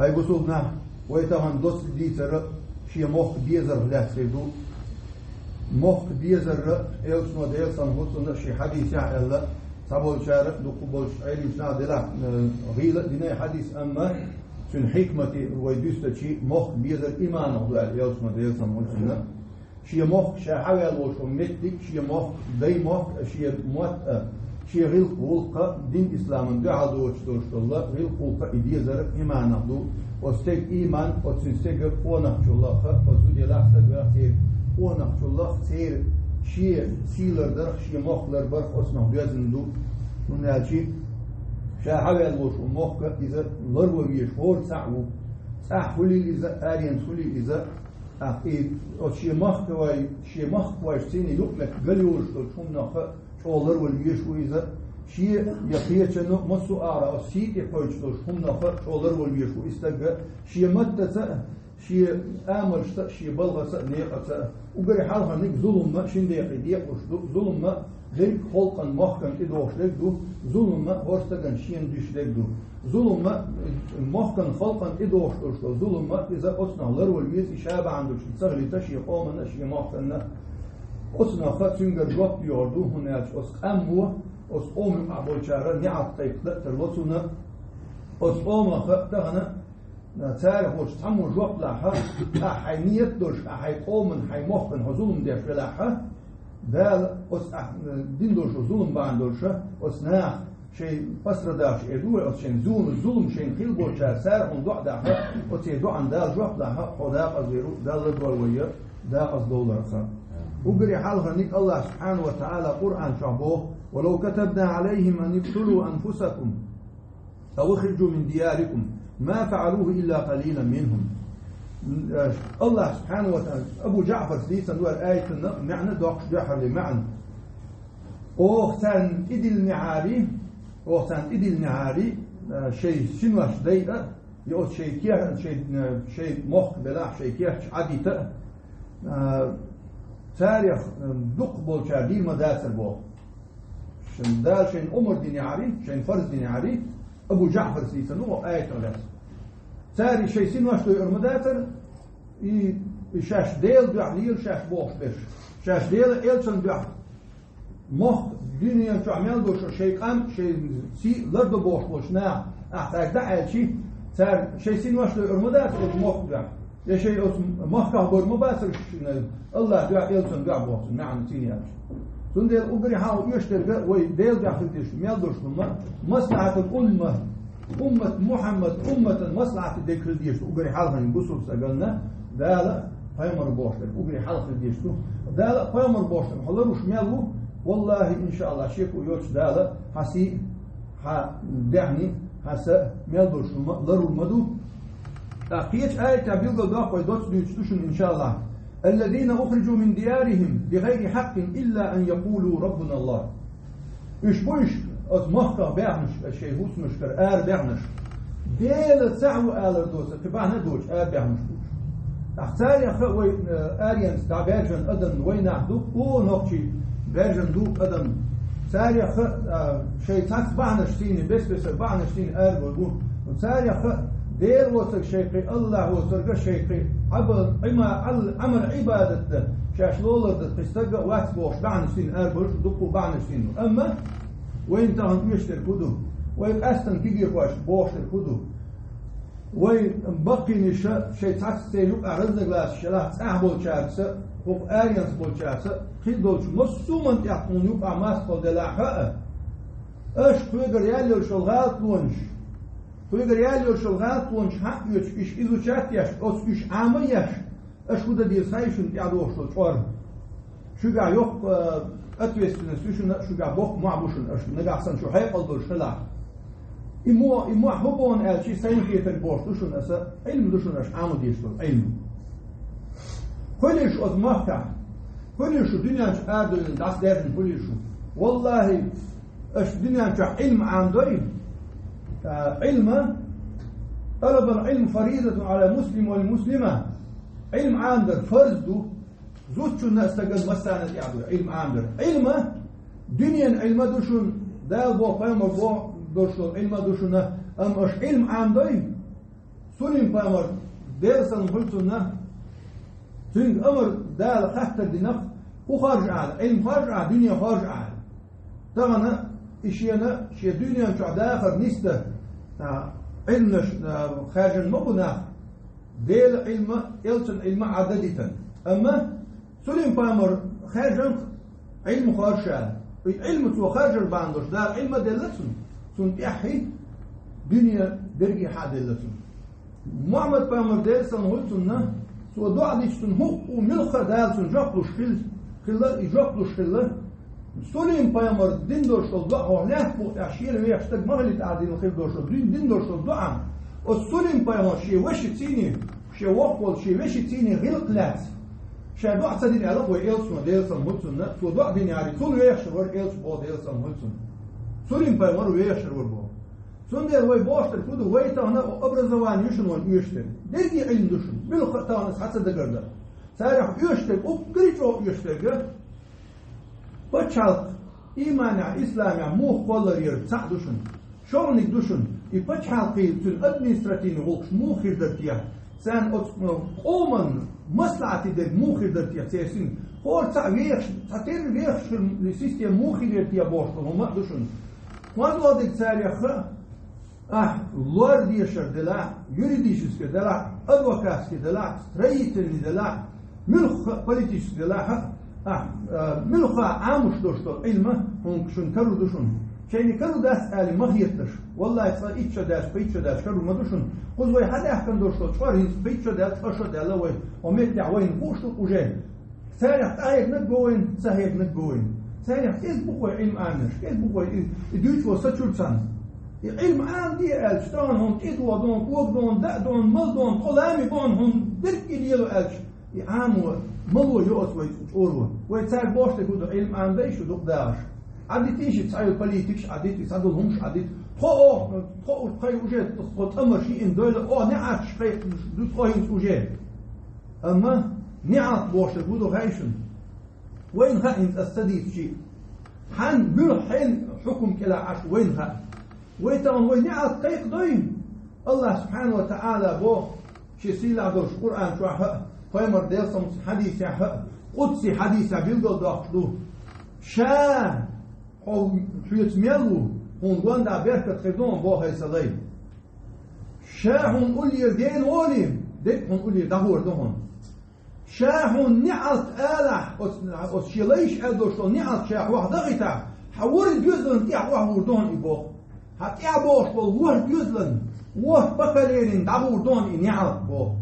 هاي بصولنا ويتهان دوس ديتر شي موخ بيزر لاسيدو موخ بيزر إلسنو ديلسان هوتسون شي حديث يعلا سابول شارع دقبولش عيلي سنا دلا غيلة دينا حديث أما سن حكمتي ويدوست شي موخ بيزر إيمان الله إلسنو ديلسان هوتسون شي موخ شاحوي الوش ومتك شي موخ دي موخ شي موت شي غيل قولقة دين إسلام دعا دوش الله غيل قولقة إديزر إيمان الله وستيك إيمان وتنستيك ونحش الله وزودي لحظة بأخير ونحش الله سير شي سيلر درخ شي مخلر برخ أصنع بيزن دو ونالشي شاحوي الوش ومخ إذا لروا بيشور سعو سعفولي إذا آرين فولي إذا شي مخ واش سيني لوكلك قليوش شوم نخ شولر والبيشو إذا شي يقيتشنو مسو آرا سيت يقولش شوم نخ شولر والبيشو استجا شي متة شي آمر شي بلغة نيقة وقري حالها نيك ظلم ما شين ديق وشدو ظلم ما ليك خلقا مخكن إدوش لك دو ظلم ما هرستجن شين ديش لك دو ظلم ما مخكن خلقا إدوش وشدو ظلم ما إذا أصنع لر والبيز إشابة عنده شي صغلي تشي قومنا شي مخكن أصنع خاتسينجر جواب يوردو هناك أص أمو أص أم عبول شارع نعط تيقدر تلوتنا أص أم خاتنا تعرف وش تعمل جواب لها أحينية دوش أحي قوم حي مخن هزوم ديش لها دال أس دين دوش ظلم بان دوش أس ناخ شيء بسر داش إدور أس شين زون الظلم شين خيل بوشار سار هم دع لها أس يدع عن دال جواب لها خدا أزيرو دال الدول ويا دا أس دولار خا وقري حالها نيك الله سبحانه وتعالى قرآن شعبه ولو كتبنا عليهم أن يقتلوا أنفسكم أو اخرجوا من دياركم ما فعلوه إلا قليلا منهم الله سبحانه وتعالى أبو جعفر سليسا دول آية معنى دوقش جحر لمعنى أوختان إدل نعاري شيء سنوش ديئة يقول شيء كيه شيء مخ بلاح شيء كيه عديتة تاريخ دقبول شاديل مداسر بو شن دال شين أمر دي نعاري شين فرز دي نعاري أبو جعفر سليسا نوع آية غلاس تاري شيء سنوش دو إرمداتر شاش ديل دعليل شاش بوش بش شاش ديل إلشن دعل مخ دنيا تعمل دوش شيء قام شيء سي لرد بوش نا أحتاج دعال شيء تار شيء سنوش دو إرمداتر مخ دعل يا شيء مخ كهبر مباسر الله دعل إلشن دعل بوش نعم سينياش سنديل أقري حاول يشترك ويديل دعل ديش ميل دوش مصلحة الأمة أمة محمد أمة مصلحة الذكر ديش أقري حالها ينبسوا سجلنا دالا فيمر بوشتر أقري حالها ديش دالا فيمر بوشتر حضروا شماله والله إن شاء الله شيكو يوش دالا حسي دعني حسا ميلدوش ضروا المدو أقيت آية تعبيل قلداق ويدوش ديشتوشن إن شاء الله الذين أخرجوا من ديارهم بغير حق إلا أن يقولوا ربنا الله إيش بوش أز مخطأ بيعنش الشيء هوس مشكر بيعنش ديل سعو دوسة تبعنا دوش بيعنش دوش أختار يا أخوي آريانس دا بيرجن أدم وين نحدو نقشي بيرجن دو أدم سار يا أخوي شيء تاس بعنش سيني بس بعنش سيني بقول سار يا أخوي ديل وصل شيقي الله وصل شيقي عمل عبادة شاش لولر تستقى وقت بوش بعنش سيني بقول دقو بعنش سيني أما وين تهان يشتر كدو وين أستن كيجي واش بوشتر كدو وين بقي نشا شيء تعسيلو أرزق لاس شلاح أهبول شابس هو آريانس بول شابس خيدوش مسومن تحتون يبقى ماسكو دلاحة إيش فيقر يالي شلغات لونش فيقر يالي شلغات لونش حق يش إيش إذا شات يش أس إيش عام يش إيش كده ديسايشن يعدوش شو شو قاعد يق أتويستنا شو قاعد بوق معبوشن أش نجاحسن شو حيقل دول شلا إمو حبون قال شيء سين في تربوش دوشن أسا علم دوشن أش عامو ديشتون علم كلش أز مهتع كلش الدنيا شقادل داس دارن كلش والله أش الدنيا شق علم عندي علم طلب العلم فريضة على مسلم والمسلمة علم عندر فرض دو زوجتو الناس تقل مسانة يعدو علم عامر علم دنيا علم دوشن دال بو قيمة بو دوشن علم دوشن أم أش علم عامدوي سليم بامر ديرسن بلتنا تنج أمر دال خطر دينك هو خارج على علم خارج على دنيا خارج على طبعا إشينا شيء دنيا شو داخل نسته علم خارج المبنى ديل علم يلتن علم عدديتا أما سليم بامر خارج علم خارج على علم تو خارج الباندوش دار علم دلتن سن يحي دنيا درجي حادلتن محمد بامر ديرسن هلتنا سو دعا ديشتن هو وملخا دالسن جاقلوش خلا يجاقلوش خلا سليم بامر دين دوشتل دعا هناك بو أشياء ويحتاج مغلط عادين الخير دوشتل دين دوشتل دعا والسليم بامر شيء وش تيني شيء وقول شيء وش تيني غير قلات شيء دعا صدين على ويلس وديلسن هلتنا سو دعا دين يعني سل ويحشر إلس بو ديلسن هلتنا سليم بامر ويحشر وربو سندر وي باشتر كودو وي تانا ابرزوان يشن وان يشتر درجي علم دشن بالخ تانا حتى دغردا سارح يشتر او كريتو يشتر بچال ایمان اسلام مو قولر تعدشن شورنك دشن اي بچال قيتن ادمنستراتيف وقش مو خيردتيا سان اومن مصلحتي در مو خيردتيا سيسين هو تعويش تعتير ويش السيستم مو خيردتيا باشتر هما دشن quando de tsarikh lor diyashar dela юридически dela advokatski dela строительный dela milkh политически dela milkh عامش دوشتو علم هم شن كرو دوشن شيني كرو داس علي ما هيتش والله يصير إيش داس بيتش داس كرو ما دوشن قصوي حدا يحكم دوشتو شوار هيز بيتش داس فشر دلا وين ومتع وين بوشتو وجه سارح تايق نتجوين سهيق نتجوين سارح إيش بقول علم عامش إيش بقول يدوش وساتشول سان علم عام دي الشتان هم تدوا دون كوب دون دا دون مل دون قلامي دون هم درك يلو الش يعاموا ملو يوس ويتوروا ويتصير باش تقول علم عام ده شو دقداش عدي تيجي تسأل بوليتيكش عدي تسأل همش عدي تخو خي وجه تخط أمر شيء إن دولة نعت شيء دوتخوين وجه أما نعت باش تقول غايشن وين هاين السديد شيء حن بالحين حكم كلا عش وين ها ويتم وين نعت قيق دوين الله سبحانه وتعالى بو شي سيلا دوش قرآن شو فيمر ديلسم حديث قدسي حديث بيلدو داخلو شا أو حيت ميلو هون غوندا بركة خدون بو هاي سلاي شا هون قولي دين وليم ديك هون قولي دهور دهون شا هون نعت آلح أو شيليش أدوش نعت شا واحد غيتا حور الجزء تاع واحد دهون يبو هتيا بوش بالوه جزلن وه بكاليرين دابور دون نعت بو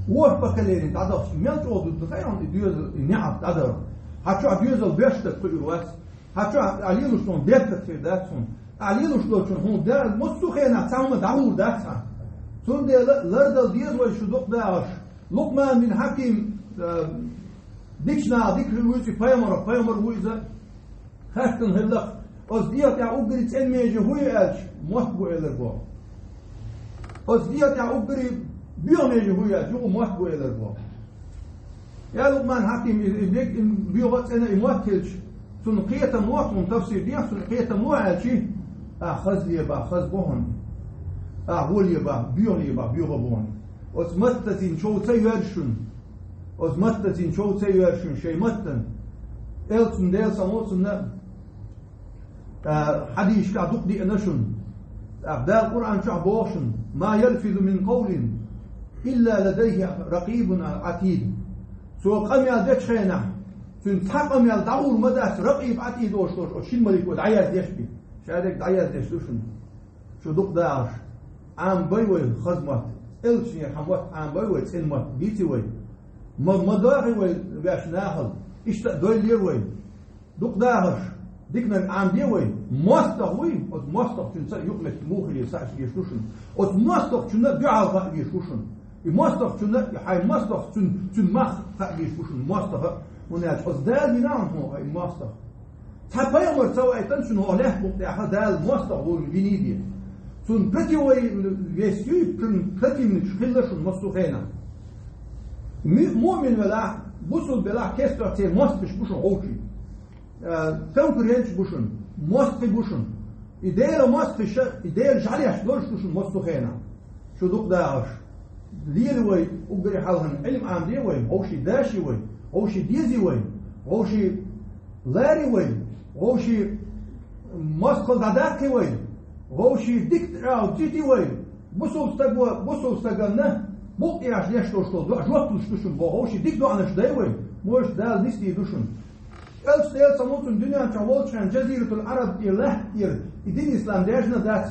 وه بكاليرين دادر ميل جو دو تخيرون ديوز نعت دادر هاتشو ديوز بيشت كلواس هاتشو عليلو شلون بيت في داتون عليلو شلون هون دار مستخينا تاوم دابور داتسا سون دي لردل ديوز وشو دوق داش لقمان من حكيم ديكشنا ديك ويزي بايمر ويزا خاطن هلق os diat ja ubri cen meje huye elch mohbu eler bo os diat ja ubri bio meje huye jo mohbu eler bo ya Luqman hakim ibek bio wat ena imwakilch sun qiyata muat mun tafsir dia sun qiyata mualchi khaz li ba khaz bohon hol li ba bio bohon os mattatin sho tsayershun os mattatin sho tsayershun shay mattan eltun del samotsun حديث كعدوك دي نشن أبدا القرآن شعبوشن ما يلفظ من قول إلا لديه رقيب عتيد سو قام يالدش خينا تنتحق قام يالدعور مداس رقيب عتيد وشين ملك ودعيات يشبي شارك دعيات يشوشن شو دوك داعش عام بيوي خزمت إلشي حموت عام بيوي تسلمت بيتي وي مداغي وي باش ناخذ اشتاق دول ليروي دوك داعش ديكنا عم ديوي مستقوي أو مستق تنسى يقمت موخلي ساعش يشوشن أو مستق تنا بيعال فاق يشوشن مستق تنا هاي مستق تن مخ فاق يشوشن مستق وناش أو دال بنام هو هاي مستق تحبي أمر سواء تنشن هو له مقطع دال مستق هو الجنيدي تن بتي وي يسوي تن بتي من شخلشن مستقينا مؤمن ولا بوصل بلا كسر تي مستش بوشن أوكي конкуренч бушун мост бушун идея мост идея жали аш дорш бушун мосту хена شو دق داعش ليل وي وقري حالهم علم عام دي وي هوشي داشي وي هوشي ديزي وي هوشي لاري وي هوشي مسقل داداكي وي هوشي ديكت راو جيتي وي بصل استقلنا بوق ياش ليش توشتو جوات توشتوشن هوشي ديك دو عنش داي وي موش دال نستي دوشن الستيل سموتن دنيا تشاولشان جزيرة العرب إله الدين الإسلام داجنا ذات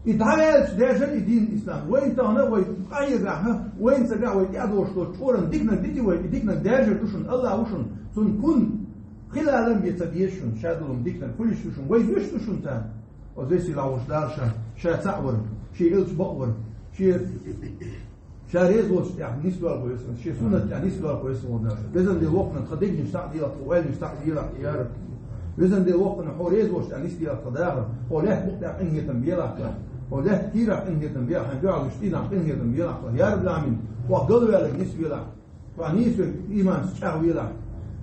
إدعاء داجن الدين الإسلام وين تانا وين قايرها وين سجع وين يعدوش تورن ديكنا ديتي وين ديكنا داجر توشن الله وشن تكون خلالهم يتبيشون شادلهم ديكنا كل شوشن وين يش توشن تان وزيسي لاوش دارشان شا تعور شيء إلش بقور شيء شاريز وش يعني نسبة كويسة شيء سنة يعني نسبة كويسة وده لازم دي الوقت نخدج نستعدي طوال نستعدي يا لازم دي الوقت نحوريز وش يعني نسبة قداها وله مقطع إنهي تنبيلا وله كثير إنهي تنبيلا هنجوا على على إنهي تنبيلا يا رب العالمين وقالوا على نسبة لا فنيسبة إيمان شعوي لا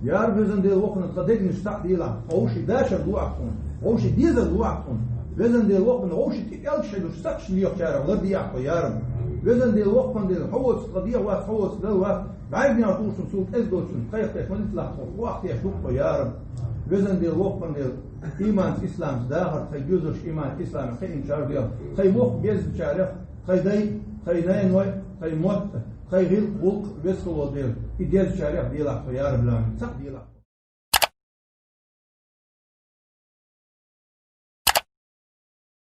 يا رب لازم دي الوقت نخدج نستعدي لا أوش داشر دوعكم أوش ديزل دوعكم لازم دي الوقت نوش تقلش لو سكش ليه شارع غير دي يا رب لازم دي الوقت من دي حوس قضية واحد حوس ده واحد بعدني أطوش نسوق إزدوشن خير ما نطلع وقت يشوف يا رب لازم دي الوقت من دي إيمان إسلام داهر خي جزش إيمان إسلام خي إن شاء الله خي وقت بيز شارع خي داي خي ناين وي خي موت خي غير وق بيسخو ديل إدير شارع ديلا يا رب العالمين صح ديلا